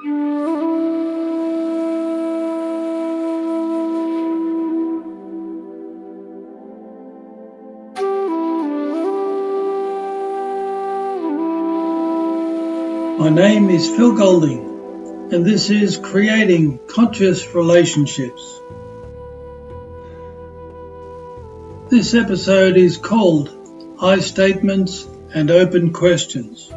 My name is Phil Golding, and this is Creating Conscious Relationships. This episode is called I Statements and Open Questions.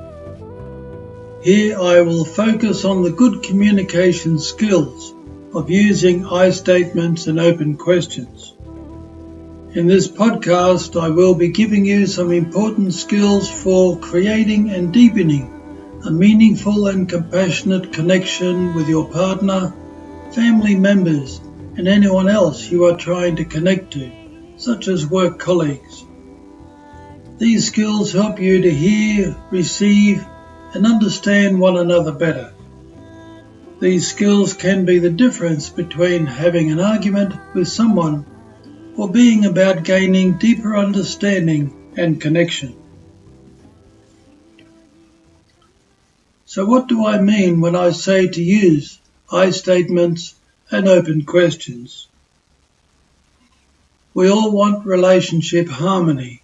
Here I will focus on the good communication skills of using I statements and open questions. In this podcast, I will be giving you some important skills for creating and deepening a meaningful and compassionate connection with your partner, family members, and anyone else you are trying to connect to, such as work colleagues. These skills help you to hear, receive, and understand one another better. These skills can be the difference between having an argument with someone or being about gaining deeper understanding and connection. So what do I mean when I say to use I statements and open questions? We all want relationship harmony,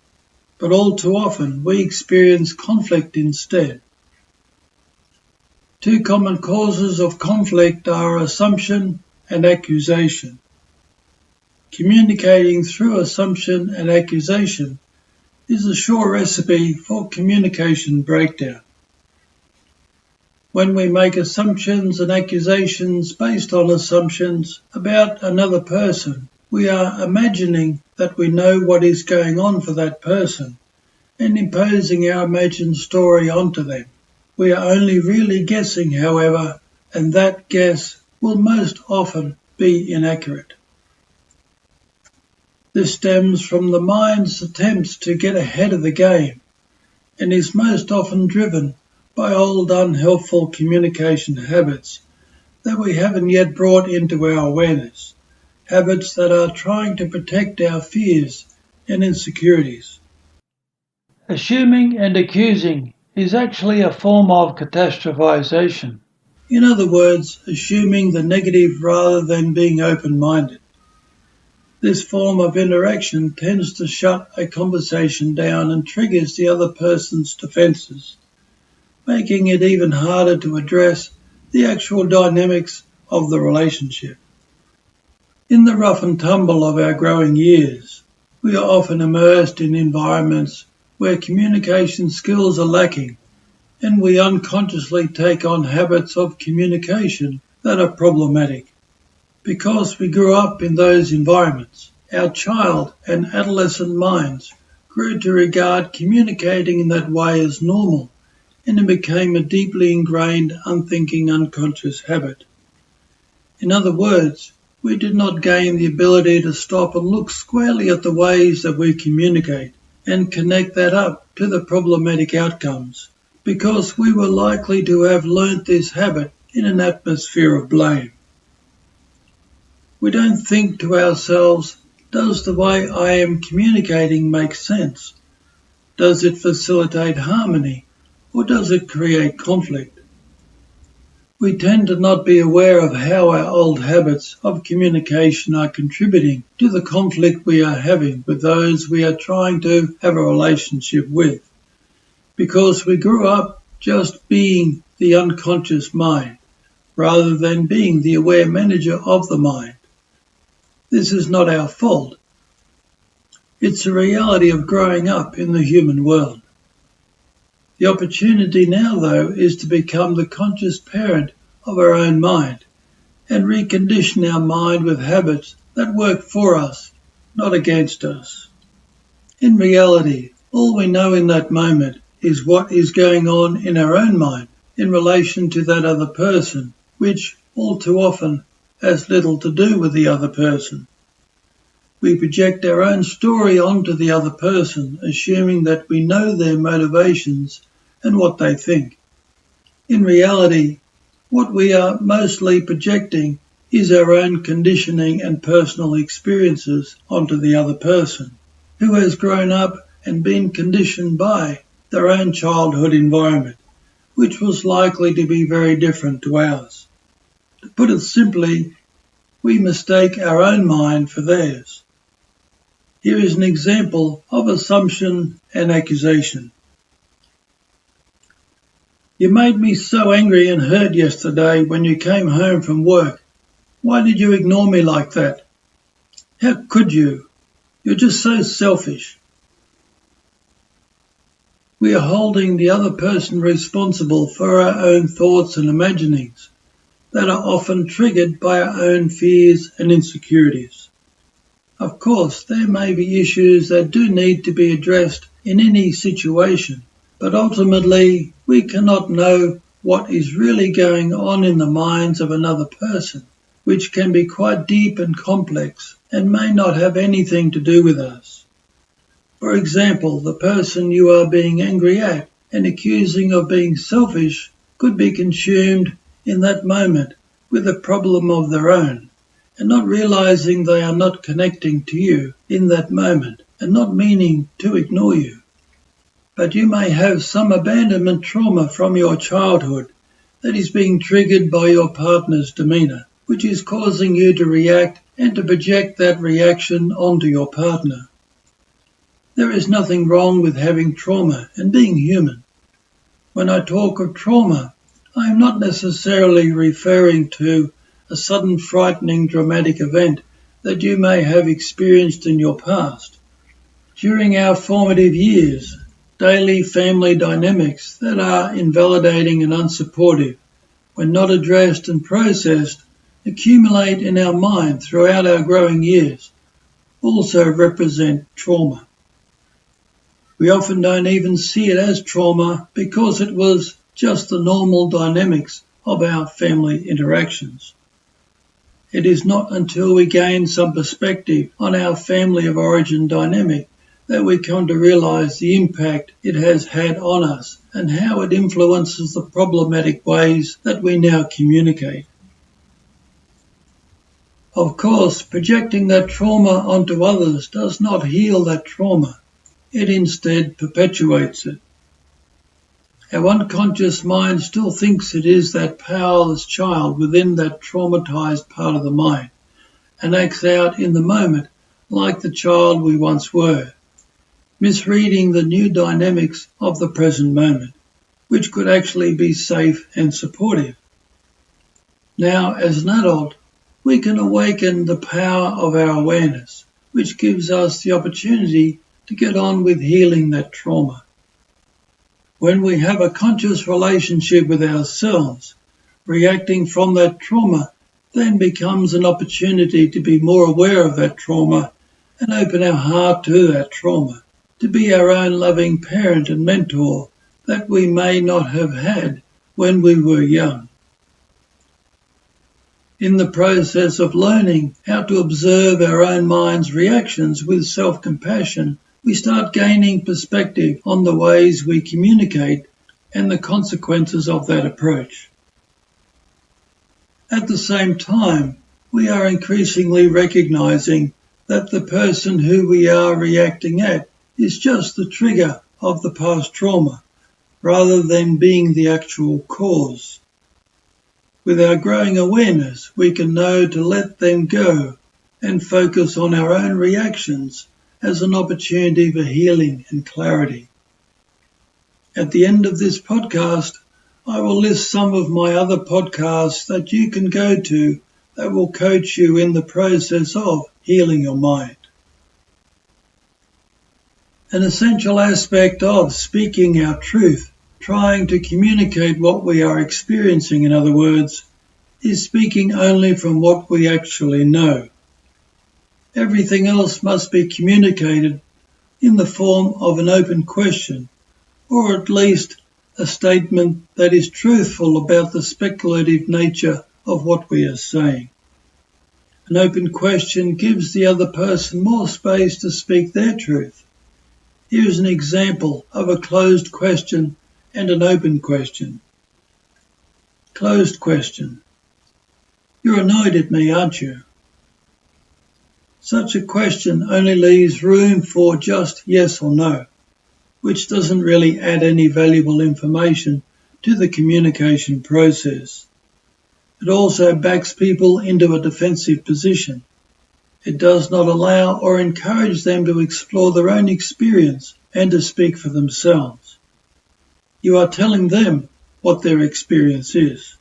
but all too often we experience conflict instead. Two common causes of conflict are assumption and accusation. Communicating through assumption and accusation is a sure recipe for communication breakdown. When we make assumptions and accusations based on assumptions about another person, we are imagining that we know what is going on for that person and imposing our imagined story onto them. We are only really guessing, however, and that guess will most often be inaccurate. This stems from the mind's attempts to get ahead of the game and is most often driven by old unhelpful communication habits that we haven't yet brought into our awareness, habits that are trying to protect our fears and insecurities. Assuming and accusing is actually a form of catastrophization. In other words, assuming the negative rather than being open-minded. This form of interaction tends to shut a conversation down and triggers the other person's defenses, making it even harder to address the actual dynamics of the relationship. In the rough and tumble of our growing years, we are often immersed in environments where communication skills are lacking, and we unconsciously take on habits of communication that are problematic. Because we grew up in those environments, our child and adolescent minds grew to regard communicating in that way as normal, and it became a deeply ingrained, unthinking, unconscious habit. In other words, we did not gain the ability to stop and look squarely at the ways that we communicate and connect that up to the problematic outcomes, because we were likely to have learnt this habit in an atmosphere of blame. We don't think to ourselves, does the way I am communicating make sense? Does it facilitate harmony, or does it create conflict? We tend to not be aware of how our old habits of communication are contributing to the conflict we are having with those we are trying to have a relationship with, because we grew up just being the unconscious mind, rather than being the aware manager of the mind. This is not our fault. It's a reality of growing up in the human world. The opportunity now, though, is to become the conscious parent of our own mind and recondition our mind with habits that work for us, not against us. In reality, all we know in that moment is what is going on in our own mind in relation to that other person, which all too often has little to do with the other person. We project our own story onto the other person, assuming that we know their motivations and what they think. In reality, what we are mostly projecting is our own conditioning and personal experiences onto the other person, who has grown up and been conditioned by their own childhood environment, which was likely to be very different to ours. To put it simply, we mistake our own mind for theirs. Here is an example of assumption and accusation. You made me so angry and hurt yesterday when you came home from work. Why did you ignore me like that? How could you? You're just so selfish. We are holding the other person responsible for our own thoughts and imaginings that are often triggered by our own fears and insecurities. Of course, there may be issues that do need to be addressed in any situation, but ultimately we cannot know what is really going on in the minds of another person, which can be quite deep and complex and may not have anything to do with us. For example, the person you are being angry at and accusing of being selfish could be consumed in that moment with a problem of their own, and not realizing they are not connecting to you in that moment and not meaning to ignore you. But you may have some abandonment trauma from your childhood that is being triggered by your partner's demeanor, which is causing you to react and to project that reaction onto your partner. There is nothing wrong with having trauma and being human. When I talk of trauma, I am not necessarily referring to a sudden frightening dramatic event that you may have experienced in your past. During our formative years, daily family dynamics that are invalidating and unsupportive, when not addressed and processed, accumulate in our mind throughout our growing years, also represent trauma. We often don't even see it as trauma because it was just the normal dynamics of our family interactions. It is not until we gain some perspective on our family of origin dynamic that we come to realize the impact it has had on us and how it influences the problematic ways that we now communicate. Of course, projecting that trauma onto others does not heal that trauma. It instead perpetuates it. Our unconscious mind still thinks it is that powerless child within that traumatized part of the mind and acts out in the moment like the child we once were, misreading the new dynamics of the present moment, which could actually be safe and supportive. Now, as an adult, we can awaken the power of our awareness, which gives us the opportunity to get on with healing that trauma. When we have a conscious relationship with ourselves, reacting from that trauma then becomes an opportunity to be more aware of that trauma and open our heart to that trauma, to be our own loving parent and mentor that we may not have had when we were young. In the process of learning how to observe our own mind's reactions with self-compassion, we start gaining perspective on the ways we communicate and the consequences of that approach. At the same time, we are increasingly recognizing that the person who we are reacting at is just the trigger of the past trauma, rather than being the actual cause. With our growing awareness, we can know to let them go and focus on our own reactions as an opportunity for healing and clarity. At the end of this podcast, I will list some of my other podcasts that you can go to that will coach you in the process of healing your mind. An essential aspect of speaking our truth, trying to communicate what we are experiencing, in other words, is speaking only from what we actually know. Everything else must be communicated in the form of an open question, or at least a statement that is truthful about the speculative nature of what we are saying. An open question gives the other person more space to speak their truth. Here is an example of a closed question and an open question. Closed question. You're annoyed at me, aren't you? Such a question only leaves room for just yes or no, which doesn't really add any valuable information to the communication process. It also backs people into a defensive position. It does not allow or encourage them to explore their own experience and to speak for themselves. You are telling them what their experience is.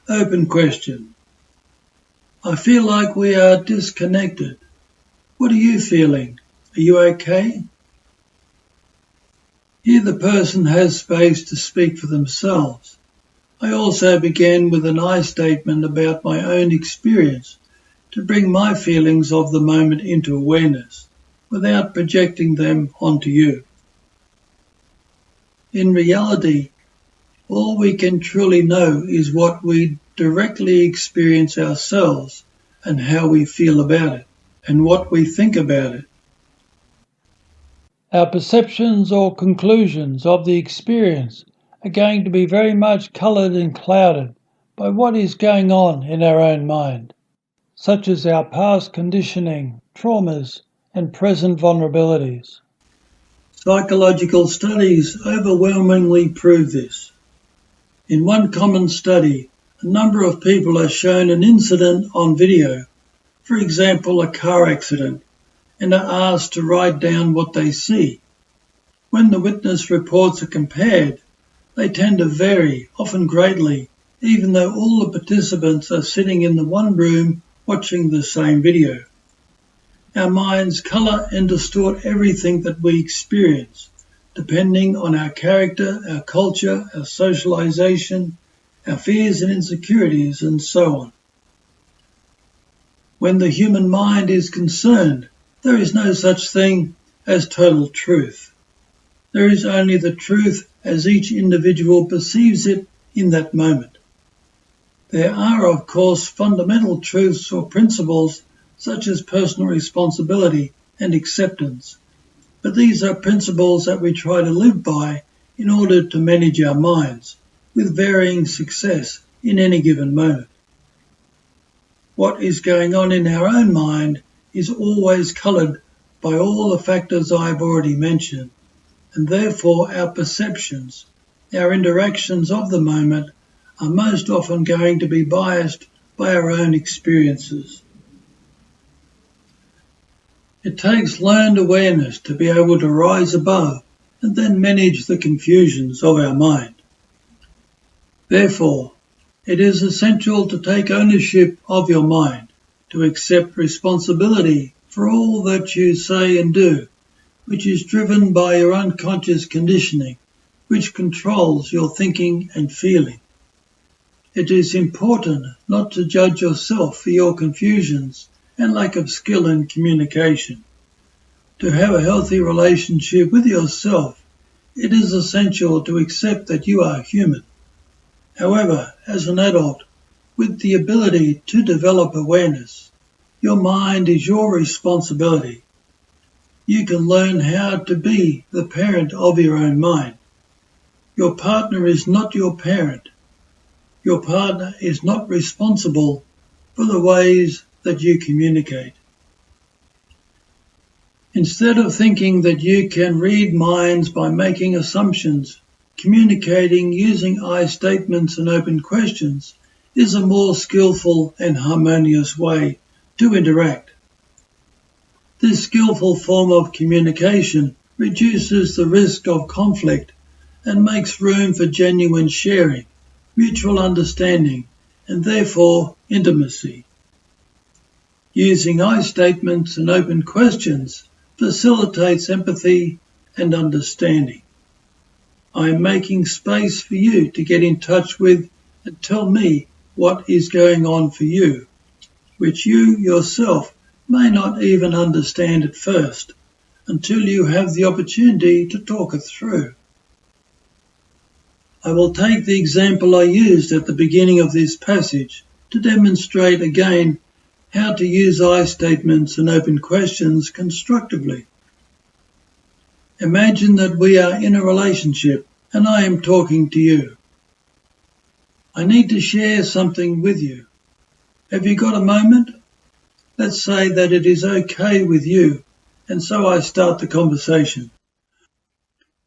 Open question. I feel like we are disconnected. What are you feeling? Are you okay? Here the person has space to speak for themselves. I also began with an I statement about my own experience to bring my feelings of the moment into awareness without projecting them onto you. In reality, all we can truly know is what we directly experience ourselves and how we feel about it and what we think about it. Our perceptions or conclusions of the experience are going to be very much coloured and clouded by what is going on in our own mind, such as our past conditioning, traumas, and present vulnerabilities. Psychological studies overwhelmingly prove this. In one common study, a number of people are shown an incident on video, for example a car accident, and are asked to write down what they see. When the witness reports are compared, they tend to vary, often greatly, even though all the participants are sitting in the one room watching the same video. Our minds colour and distort everything that we experience, depending on our character, our culture, our socialisation, our fears and insecurities, and so on. When the human mind is concerned, there is no such thing as total truth. There is only the truth as each individual perceives it in that moment. There are, of course, fundamental truths or principles such as personal responsibility and acceptance, but these are principles that we try to live by in order to manage our minds, with varying success in any given moment. What is going on in our own mind is always coloured by all the factors I have already mentioned, and therefore our perceptions, our interactions of the moment, are most often going to be biased by our own experiences. It takes learned awareness to be able to rise above and then manage the confusions of our mind. Therefore, it is essential to take ownership of your mind, to accept responsibility for all that you say and do, which is driven by your unconscious conditioning, which controls your thinking and feeling. It is important not to judge yourself for your confusions and lack of skill in communication. To have a healthy relationship with yourself, it is essential to accept that you are human. However, as an adult, with the ability to develop awareness, your mind is your responsibility. You can learn how to be the parent of your own mind. Your partner is not your parent. Your partner is not responsible for the ways that you communicate. Instead of thinking that you can read minds by making assumptions, communicating using I statements and open questions is a more skillful and harmonious way to interact. This skillful form of communication reduces the risk of conflict and makes room for genuine sharing, mutual understanding, and therefore intimacy. Using I statements and open questions facilitates empathy and understanding. I am making space for you to get in touch with and tell me what is going on for you, which you yourself may not even understand at first, until you have the opportunity to talk it through. I will take the example I used at the beginning of this passage to demonstrate again how to use I statements and open questions constructively. Imagine that we are in a relationship and I am talking to you. I need to share something with you. Have you got a moment? Let's say that it is okay with you, and so I start the conversation.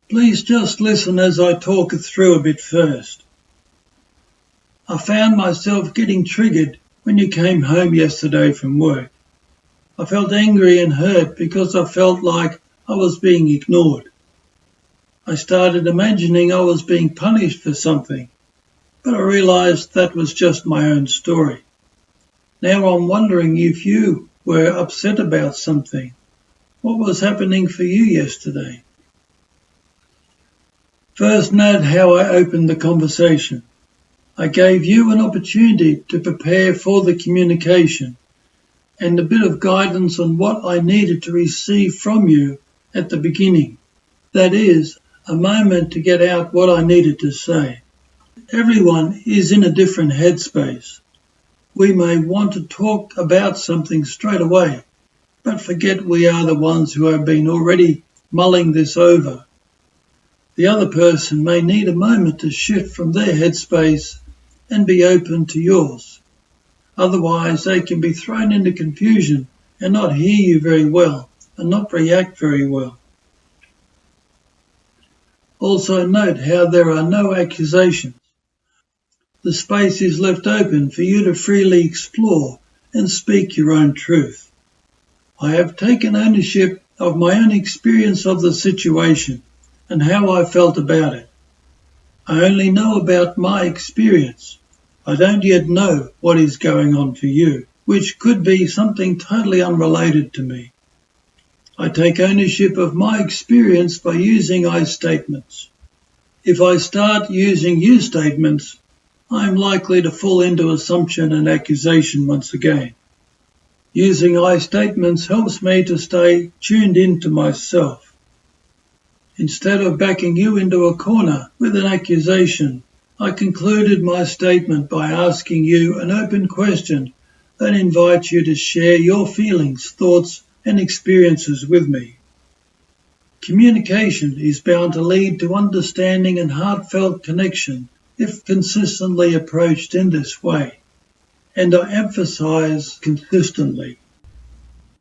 Please just listen as I talk it through a bit first. I found myself getting triggered when you came home yesterday from work. I felt angry and hurt because I felt like I was being ignored. I started imagining I was being punished for something, but I realised that was just my own story. Now I'm wondering if you were upset about something. What was happening for you yesterday? First, note how I opened the conversation. I gave you an opportunity to prepare for the communication and a bit of guidance on what I needed to receive from you at the beginning. That is, a moment to get out what I needed to say. Everyone is in a different headspace. We may want to talk about something straight away, but forget we are the ones who have been already mulling this over. The other person may need a moment to shift from their headspace and be open to yours. Otherwise, they can be thrown into confusion and not hear you very well and not react very well. Also note how there are no accusations. The space is left open for you to freely explore and speak your own truth. I have taken ownership of my own experience of the situation and how I felt about it. I only know about my experience. I don't yet know what is going on for you, which could be something totally unrelated to me. I take ownership of my experience by using I statements. If I start using you statements, I am likely to fall into assumption and accusation once again. Using I statements helps me to stay tuned into myself. Instead of backing you into a corner with an accusation, I concluded my statement by asking you an open question that invites you to share your feelings, thoughts, and experiences with me. Communication is bound to lead to understanding and heartfelt connection if consistently approached in this way, and I emphasize consistently.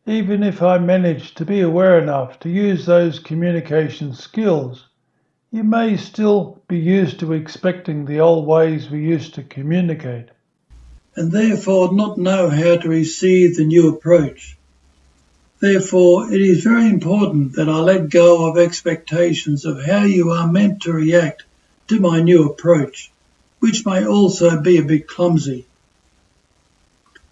Even if I manage to be aware enough to use those communication skills, you may still be used to expecting the old ways we used to communicate, and therefore not know how to receive the new approach. Therefore, it is very important that I let go of expectations of how you are meant to react to my new approach, which may also be a bit clumsy.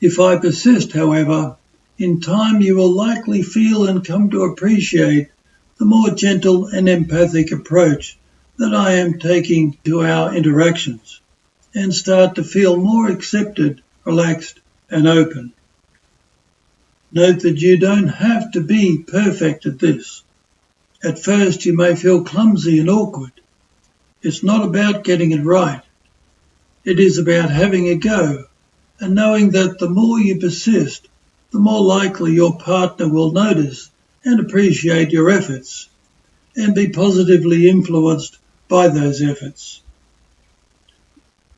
If I persist, however, in time you will likely feel and come to appreciate the more gentle and empathic approach that I am taking to our interactions, and start to feel more accepted, relaxed, and open. Note that you don't have to be perfect at this. At first you may feel clumsy and awkward. It's not about getting it right. It is about having a go and knowing that the more you persist, the more likely your partner will notice and appreciate your efforts and be positively influenced by those efforts.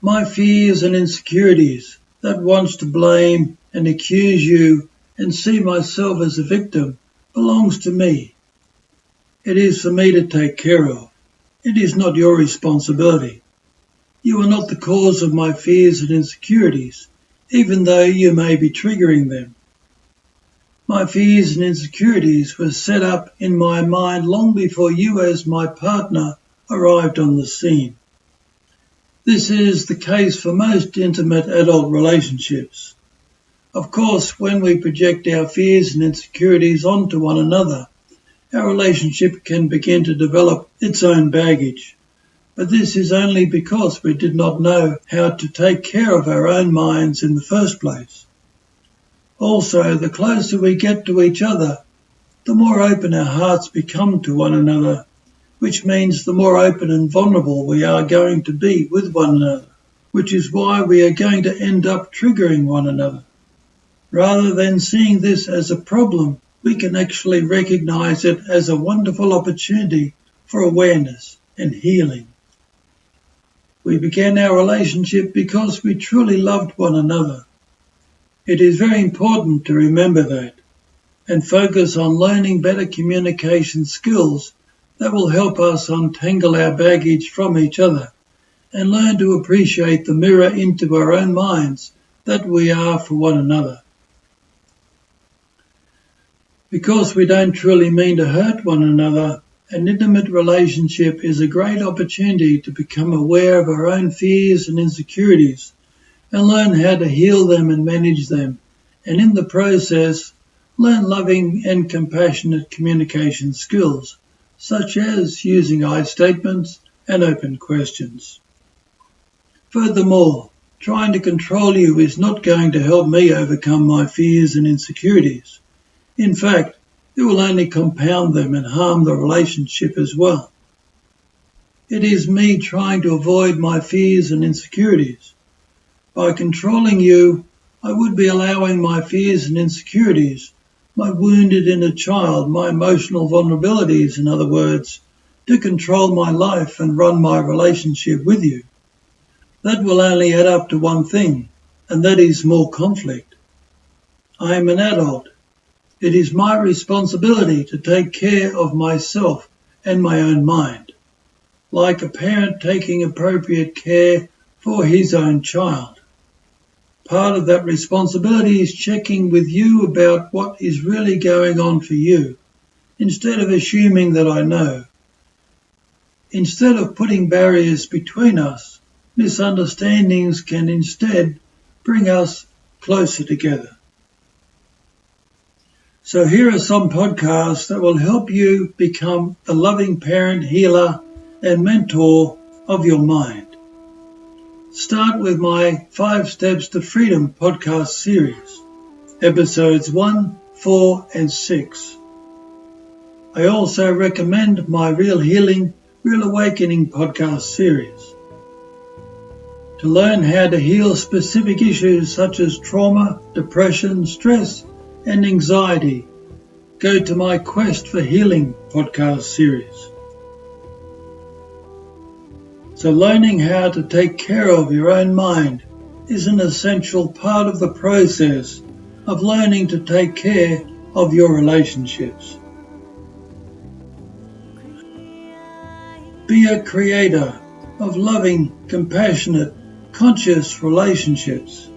My fears and insecurities that wants to blame and accuse you and see myself as a victim belongs to me. It is for me to take care of. It is not your responsibility. You are not the cause of my fears and insecurities, even though you may be triggering them. My fears and insecurities were set up in my mind long before you as my partner arrived on the scene. This is the case for most intimate adult relationships. Of course, when we project our fears and insecurities onto one another, our relationship can begin to develop its own baggage. But this is only because we did not know how to take care of our own minds in the first place. Also, the closer we get to each other, the more open our hearts become to one another, which means the more open and vulnerable we are going to be with one another, which is why we are going to end up triggering one another. Rather than seeing this as a problem, we can actually recognize it as a wonderful opportunity for awareness and healing. We began our relationship because we truly loved one another. It is very important to remember that and focus on learning better communication skills that will help us untangle our baggage from each other and learn to appreciate the mirror into our own minds that we are for one another. Because we don't truly mean to hurt one another, an intimate relationship is a great opportunity to become aware of our own fears and insecurities and learn how to heal them and manage them, and in the process, learn loving and compassionate communication skills, such as using I statements and open questions. Furthermore, trying to control you is not going to help me overcome my fears and insecurities. In fact, it will only compound them and harm the relationship as well. It is me trying to avoid my fears and insecurities. By controlling you, I would be allowing my fears and insecurities, my wounded inner child, my emotional vulnerabilities, in other words, to control my life and run my relationship with you. That will only add up to one thing, and that is more conflict. I am an adult. It is my responsibility to take care of myself and my own mind, like a parent taking appropriate care for his own child. Part of that responsibility is checking with you about what is really going on for you, instead of assuming that I know. Instead of putting barriers between us, misunderstandings can instead bring us closer together. So here are some podcasts that will help you become the loving parent, healer, and mentor of your mind. Start with my 5 Steps to Freedom podcast series, episodes 1, 4, and 6. I also recommend my Real Healing, Real Awakening podcast series. To learn how to heal specific issues such as trauma, depression, stress, and anxiety, go to my Quest for Healing podcast series. So learning how to take care of your own mind is an essential part of the process of learning to take care of your relationships. Be a creator of loving, compassionate, conscious relationships.